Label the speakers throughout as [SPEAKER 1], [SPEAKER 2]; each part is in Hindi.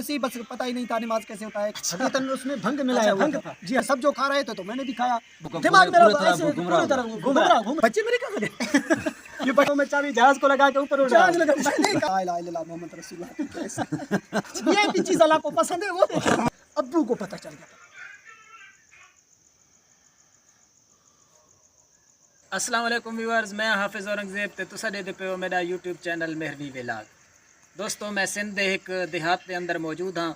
[SPEAKER 1] ऐसे ही बस पता ही नहीं था नमाज कैसे होता है। हकीकतन में उसमें भंग मिलाया हुआ था। जी हाँ, सब जो खा रहे थे तो मैंने भी खाया। दिमाग मेरा ऐसे पूरी तरह घूम रहा बच्चे मेरे क्या करे। ये बटों में चाबी जहाज को लगा के ऊपर उड़ जहाज लगा मैंने कहा ला इलाहा इल्लल्लाह मोहम्मद रसूलुल्लाह। ये भी चीज अल्लाह को पसंद है। वो अब्बू को पता चल गया।
[SPEAKER 2] अस्सलाम वालेकुम व्यूअर्स, मैं हाफिज़ औरंगज़ेब ते तुसा दे पे हो मेरा यूट्यूब चैनल मेहरवी विलाग। दोस्तों मैं सिंध दे एक देहात के अंदर मौजूद हाँ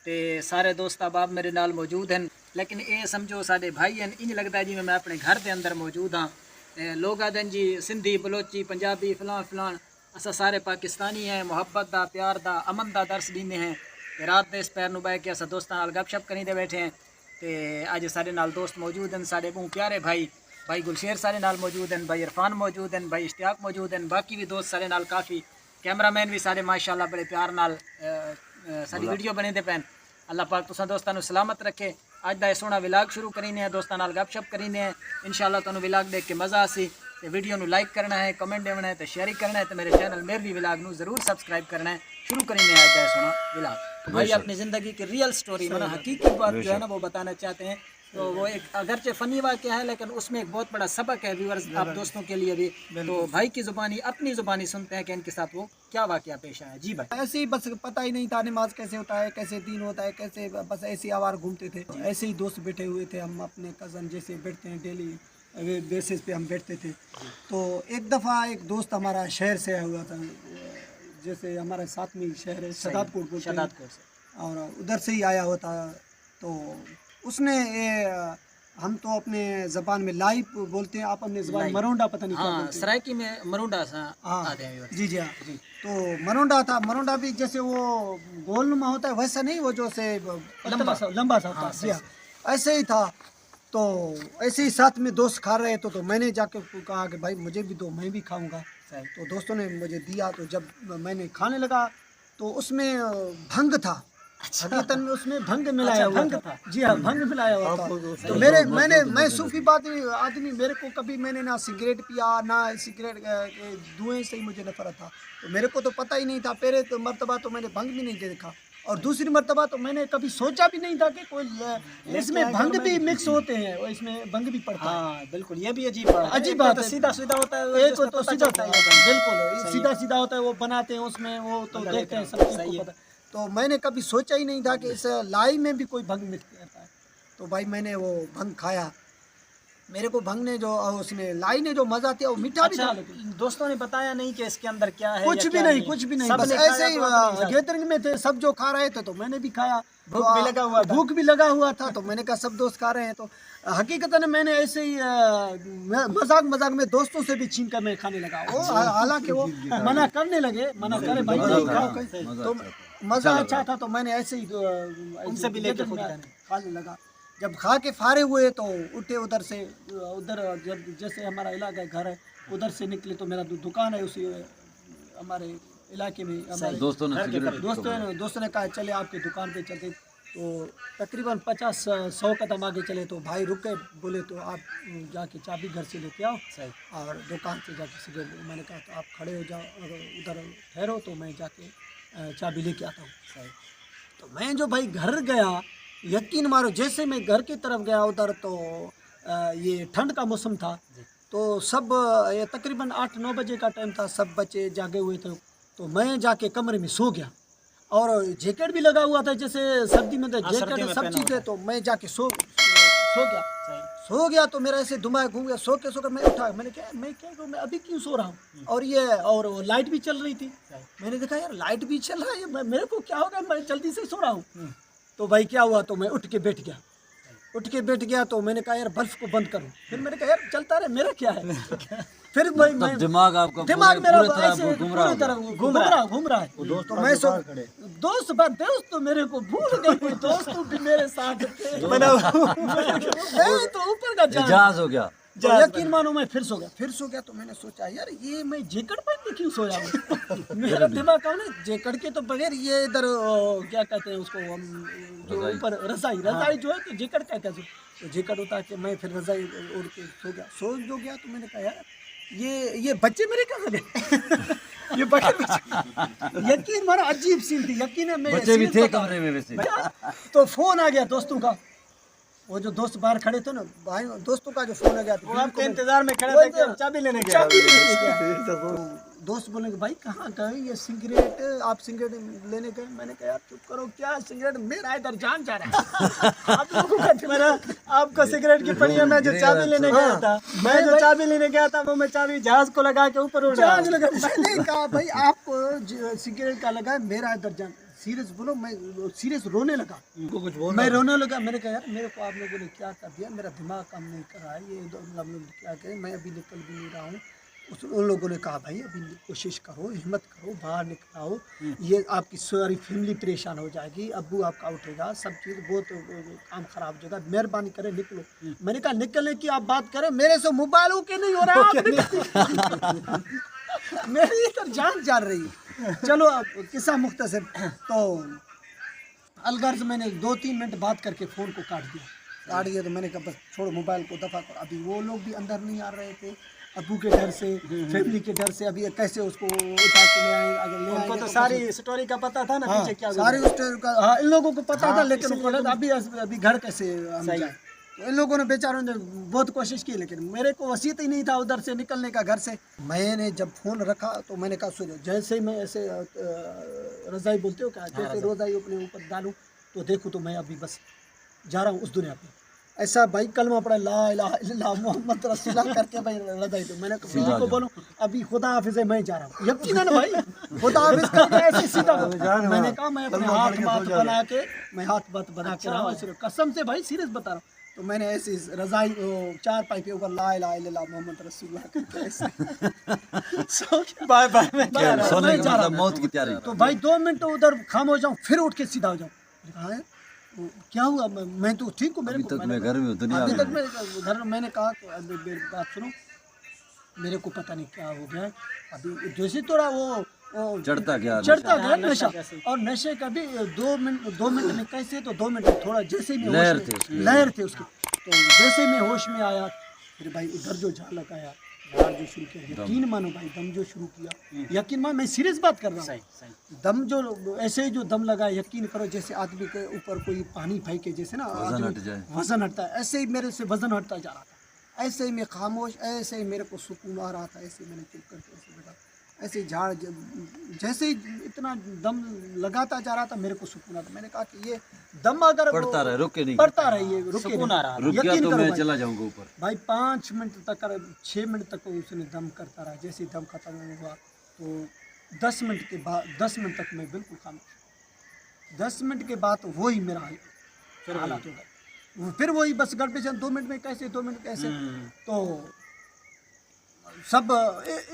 [SPEAKER 2] ते सारे दोस्त अहबाब मेरे नाल मौजूद हैं, लेकिन ये समझो साडे भाई हैं। इंज लगता है जिवें मैं अपने घर के अंदर मौजूद हाँ। लोग आदन जी सिंधी बलोची पंजाबी फलां फलां, असा सारे पाकिस्तानी हैं। मुहब्बत दा प्यार दा अमन दा दर्स दीने हैं। रात दे इस पैर नु बह के असा दोस्तां नाल गपशप करी दे बैठे हैं। ते अज साडे नाल दोस्त मौजूद हैं, साडे बहु प्यारे भाई गुलशेर सारे नाल मौजूद हैं, भाई इरफान मौजूद हैं, भाई इश्तियाक मौजूद हैं, बाकी भी दोस्त सारे नाल काफ़ी कैमरामैन भी सारे माशाल्लाह बड़े प्यार नाल सारी वीडियो बने दे पैन। अल्लाह पाक तुसां दोस्तां नू सलामत रखे। अज दा सोहना विलाग शुरू करीने हैं, दोस्तां नाल गपशप करीने हैं। इंशाल्लाह तुहानू विलाग देख के मज़ा आसी। ते वीडियो नू लाइक करना है, कमेंट देना है, तो शेयर करना है, तो मेरे चैनल मेहरवी विलाग नू जरूर सब्सक्राइब करना है। शुरू करीने आज दा सोहना विलाग। भाई अपनी ज़िंदगी की रियल स्टोरी मतलब हकीकी बात जो है ना वो बताना चाहते हैं। तो वो एक अगरचे फ़नी वाक़या है, लेकिन उसमें एक बहुत बड़ा सबक है व्यूअर्स आप दोस्तों के लिए भी। तो भाई की ज़ुबानी अपनी ज़ुबानी सुनते हैं कि इनके साथ वो क्या वाक़या पेश आया। जी भाई।
[SPEAKER 1] ऐसे ही बस पता ही नहीं था नमाज कैसे होता है, कैसे दीन होता है, कैसे बस ऐसे ही आवार घूमते थे। ऐसे ही दोस्त बैठे हुए थे, हम अपने कज़न जैसे बैठते हैं डेली बेसिस पे हम बैठते थे। तो एक दफ़ा एक दोस्त हमारा शहर से आया हुआ था, जैसे हमारे साथ में शहर है शदादपुर बोलते हैं, और उधर से ही आया हुआ था। तो उसने हम तो अपने ज़बान में लाइव बोलते हैं, आप अपने ज़बान मरोंडा पता नहीं क्या बोलते हैं।
[SPEAKER 2] सरायकी में मरोंडा सा
[SPEAKER 1] आते हैं। जी जी हाँ जी। तो मरोंडा था, मरोंडा भी जैसे वो गोलनुमा होता है वैसा नहीं, वो जो से लंबा सा होता है। जी हाँ ऐसे ही था। तो ऐसे ही साथ में दोस्त खा रहे तो मैंने जाके कहा कि भाई मुझे भी दो, मैं भी खाऊंगा। तो दोस्तों ने मुझे दिया। तो जब मैंने खाने लगा तो उसमें भंग था। हकीकतन में उसमें भंग मिलाया हुआ था। जी हाँ भंग मिलाया हुआ था। तो मैं सूफी आदमी, मेरे को कभी मैंने ना सिगरेट पिया ना सिगरेट के धुएं से ही मुझे नफरत था। तो मेरे को तो पता ही नहीं था। पहले तो मर्तबा तो मैंने भंग भी नहीं देखा, और दूसरी मर्तबा तो मैंने कभी सोचा भी नहीं था कि कोई इसमें भंग भी मिक्स होते हैं और इसमें भंग भी पड़ता है।
[SPEAKER 2] बिल्कुल ये भी अजीब बात है। सीधा सीधा होता है,
[SPEAKER 1] एक तो सीधा होता है, बिल्कुल सीधा सीधा होता है। वो बनाते हैं उसमें, वो तो देखते हैं सब चीज़ को पता। तो मैंने कभी सोचा ही नहीं था कि इस लाई में भी कोई भंग मिक्स करता है। तो भाई मैंने वो भंग खाया। मेरे को भंग ने जो उसने लाई ने जो मजा दिया वो मीठा भी था। लेकिन
[SPEAKER 2] दोस्तों ने बताया नहीं कि इसके अंदर क्या है,
[SPEAKER 1] कुछ भी नहीं, कुछ भी नहीं, बस ऐसे ही गैदरिंग में थे, सब जो खा रहे थे तो मैंने भी खाया। भूख भी लगा हुआ था तो मैंने कहा सब दोस्त खा रहे हैं। तो हकीकतन मैंने ऐसे ही मजाक में दोस्तों से भी छीन कर मैं खाने लगा। वो हालांकि वो मना करने लगे, मना करे भाई नहीं खाओ। तो मजा अच्छा था तो मैंने ऐसे ही उनसे भी लेकर खाने लगा। जब खा के फारे हुए तो उठे उधर से, उधर जब जैसे हमारा इलाका घर है उधर से निकले तो मेरा दुकान है उसी हमारे इलाके में। हमारे दोस्तों ने कहा चले आपकी दुकान पे चलते। तो तकरीबन 50-100 कदम आगे चले तो भाई रुक गए, बोले तो आप जाके चाबी घर से लेके आओ और दुकान से जाके सिगरेट। मैंने कहा तो आप खड़े हो जाओ, उधर ठहरो तो मैं जाके चाबी लेके आता हूँ। तो मैं जो भाई घर गया, यकीन मारो जैसे मैं घर की तरफ गया उधर तो ये ठंड का मौसम था। तो सब ये तकरीबन 8-9 बजे का टाइम था, सब बच्चे जागे हुए थे। तो मैं जाके कमरे में सो गया, और जैकेट भी लगा हुआ था, जैसे सर्दी में तो जैकेट सब चीज़ें। तो मैं जाके सो गया। तो मेरा ऐसे दिमाग घूम गया। सो के मैं उठा, मैं क्या करूँ, मैं अभी क्यों सो रहा हूँ। और वो लाइट भी चल रही थी। मैंने देखा यार लाइट भी चल रहा है, मेरे को क्या होगा, मैं जल्दी से सो रहा हूँ। तो भाई क्या हुआ, तो मैं उठ के बैठ गया। तो मैंने कहा यार बल्ब को बंद करो। फिर मैंने कहा यार चलता रहे, मेरा क्या है। फिर मैं
[SPEAKER 3] दिमाग
[SPEAKER 1] मेरा ऐसे घूम रहा है। तो मैं दोस्त तो मेरे को भूल गए, कोई दोस्त भी मेरे साथ थे। मैं तो ऊपर का
[SPEAKER 3] जहाज हो गया।
[SPEAKER 1] यकीन मानो मैं फिर सो गया। तो मैंने सोचा यार ये मैं जैकेट पहन के क्यों सोया हूँ। मेरा दिमाग का ना जैकेट के तो बगैर ये इधर क्या कहते हैं उसको, हम जो ऊपर रजाई जो है तो जैकेट क्या कहते हैं, तो जैकेट उतार के मैं फिर रजाई ओढ़ के सो गया। तो मैंने कहा यार ये बच्चे मेरे क्या लगे। ये बकरे यकीन मानो अजीब सीन थी। यकीन है मैं
[SPEAKER 3] बच्चे भी थे कमरे में वैसे।
[SPEAKER 1] तो फोन आ गया दोस्तों का, वो जो दोस्त बाहर खड़े थे ना भाई, दोस्तों का जो फोन आ गया
[SPEAKER 2] वो आपके इंतजार में खड़े थे कि चाबी लेने गया।
[SPEAKER 1] चाबी लेने गया। दोस्त बोले भाई कहाँ गए ये सिगरेट, आप सिगरेट लेने गए? मैंने कहा यार चुप करो, क्या सिगरेट, मेरा इधर जान जा रहा है। आप लोगों का मेरा आपको सिगरेट की पड़ी है। मैं जो चाबी लेने गया था, मैं जो चाबी लेने गया था वो मैं चाबी जहाज को लगा के ऊपर उड़ रहा हूं। मैंने कहा भाई आप सिगरेट का लगा, मेरा इधर जान, सीरियस बोलो। मैं सीरियस रोने लगा,
[SPEAKER 3] कुछ बोल
[SPEAKER 1] मैं रोने लगा। मैंने कहा यार मेरे को आप लोगों ने क्या कर दिया, मेरा दिमाग काम नहीं कर रहा है, ये क्या करें, मैं अभी निकल भी नहीं रहा हूँ। उन लोगों ने कहा भाई अभी कोशिश करो, हिम्मत करो, बाहर निकल आओ, ये आपकी सारी फैमिली परेशान हो जाएगी, अब्बू आपका उठेगा, सब चीज़ बहुत काम खराब हो जाएगा, मेहरबानी करें निकलो। मैंने कहा निकलने की आप बात करें, मेरे से मोबाइल ओके नहीं हो रहा है, मेरी इधर जान जा रही है। चलो अब किस्सा मुख्तसर, तो अलगर्ज मैंने 2-3 मिनट बात करके फ़ोन को काट दिया। तो मैंने कहा बस छोड़ो मोबाइल को, दफ़ा करो। अभी वो लोग भी अंदर नहीं आ रहे थे, अबू के डर से, फैमिली के डर से। अभी कैसे उसको उठा के ले आए, अगर ले आए तो सारी स्टोरी का पता था ना, पीछे क्या सारी स्टोरी का। हाँ, इन लोगों को पता था, लेकिन अभी घर कैसे हम जाए। तो इन लोगों ने बेचारों ने बहुत कोशिश की, लेकिन मेरे को वसीयत ही नहीं था उधर से निकलने का, घर से। मैंने जब फ़ोन रखा तो मैंने कहा सुनो, जैसे ही मैं ऐसे रज़ाई बोलते हो क्या, जैसे रोज़ाई अपने ऊपर डालूँ तो देखो तो मैं अभी बस जा रहा हूँ उस दुनिया पे। ऐसा भाई कलमा पड़ा ला इलाहा इल्लल्लाह मोहम्मद रसूलुल्लाह करके भाई रज़ाई। तो मैंने बीवी को बोलूँ अभी खुदा हाफिज़ है, मैं जा रहा हूँ। यकीनन भाई खुदा हाफिज़ करके ऐसे सीधा मैंने कहा मैं अपने हाथ बात बना के, मैं हाथ बात बना के रहा हूँ, कसम से भाई सीरियस बता रहा हूँ। तो मैंने ऐसे रज़ाई 4 पाई के ऊपर ला इलाहा इल्लल्लाह मोहम्मद रसूलुल्लाह करके ऐसे सो बाय बाय मैं जा रहा हूँ मौत की तैयारी। तो भाई 2 मिनट उधर खामोश जाऊँ, फिर उठ के सीधा हो जाऊँ। क्या हुआ, मैं तो ठीक हूँ, मेरे को मैं घर में दुनिया अभी तक मैं घर। मैंने कहा मेरी बात सुनो, मेरे को पता नहीं क्या हो गया अभी, जैसे थोड़ा वो चढ़ता गया नशा। और नशे का भी 2 मिनट में कैसे, तो 2 मिनट में थोड़ा जैसे ही लहर थे उसकी, तो जैसे मैं होश में आया, फिर भाई उधर जो झालक आया, जो शुरू किया, यकीन मानो भाई दम जो शुरू किया, यकीन मानो मैं सीरियस बात कर रहा हूँ। दम जो ऐसे जो दम लगा, यकीन करो जैसे आदमी के ऊपर कोई पानी फेंके, जैसे ना वजन हटता है, ऐसे ही मेरे से वजन हटता जा रहा था। ऐसे ही मैं खामोश, ऐसे ही मेरे को सुकून आ रहा था, ऐसे मैंने चुप करके ऐसे बैठा, ऐसे झाड़ जैसे ही इतना दम लगाता जा रहा था, मेरे को सुकून आता। मैंने कहा कि ये दम अगर पड़ता रहे, रुके नहीं, पड़ता रहे, ये रुके नहीं, यकीन करो मैं चला जाऊंगा ऊपर। भाई 5 मिनट तक, 6 मिनट तक उसने दम करता रहा। जैसे दम खत्म हुआ तो 10 मिनट के बाद, 10 मिनट तक मैं बिल्कुल खामोश। 10 मिनट के बाद तो वही मेरा हालात हो गए, फिर वही बस घर पे 2 मिनट में कैसे, 2 मिनट कैसे। तो सब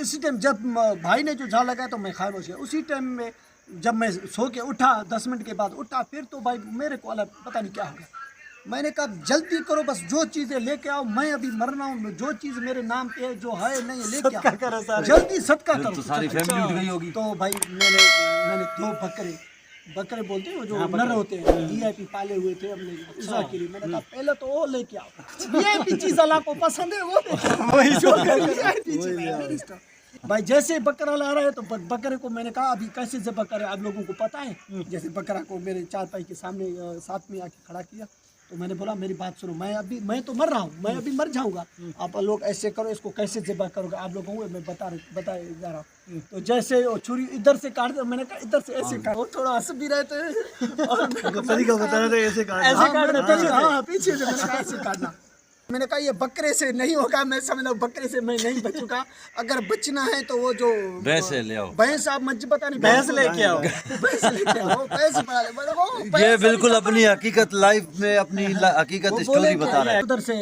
[SPEAKER 1] इसी टाइम जब भाई ने जो झाड़ लगाया तो मैं खामोश गया। उसी टाइम में जब मैं सो के उठा, 10 मिनट के बाद उठा, फिर तो भाई मेरे को अलग पता नहीं क्या हो गया। मैंने कहा जल्दी करो, बस जो चीज़ें लेके आओ, मैं अभी मरना हूँ, जो चीज़ मेरे नाम पे है, जो है नहीं लेके आओ, जल्दी सदका करो। तो सारी फैमिली उठ गई होगी। तो भाई मैंने 2 बकरे बोलते हैं वो जो नर होते हैं, वीआईपी पाले हुए थे हमने ईसा के लिए। मैंने कहा पहले तो वो लेके आओ, वीआईपी चीज़ अल्लाह को पसंद है, वो वही जो वीआईपी चीज़। भाई जैसे बकरा ला रहा है तो बकरे को मैंने कहा अभी कैसे से बकरा, आप लोगों को पता है, जैसे बकरा को मेरे 4 पाई के सामने साथ में आके खड़ा किया। तो मैंने बोला मेरी बात सुनो, मैं तो मर रहा हूँ, मैं अभी मर जाऊंगा, आप लोग ऐसे करो, इसको कैसे ज़िबा करोगे आप लोगों को मैं बता जा रहा हूँ। तो जैसे वो छुरी इधर से काट दो, मैंने कहा इधर से ऐसे काट, वो थोड़ा हंस भी रहे थे और तरीका बता रहे थे ऐसे काटना, हाँ पीछे से मैंने कहा ऐसे काटना। मैंने कहा ये बकरे से नहीं होगा, मैं समझ बकरे से मैं नहीं बचूंगा, अगर बचना है तो वो जो भैंस ले आओ, भैंस आप मुझे पता नहीं, भैंस लेके आओ, भैंस लेके आओ, भैंस बना ले।
[SPEAKER 3] ये बिल्कुल अपनी हकीकत लाइफ में अपनी हकीकत स्टोरी बता रहा है।
[SPEAKER 1] उधर से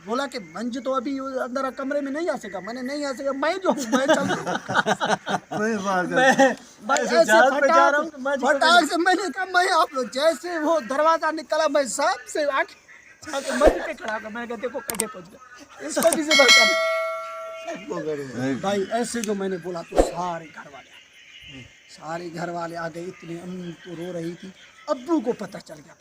[SPEAKER 1] बोला कि मंज तो अभी अंदर कमरे में नहीं आ सका। मैंने नहीं आ सका, मैं जो हूँ मैं चल फटाक से मैंने कहा मैं आप लोग जैसे वो दरवाजा निकला मैं सबसे आके मंच पे खड़ा कर, मैंने कहा देखो कैसे पहुंच गया, इसको भी ज़िबा कर। भाई ऐसे जो मैंने बोला तो सारे घर वाले आ गए, इतने अम्मी तो रो रही थी, अब्बू को पता चल गया।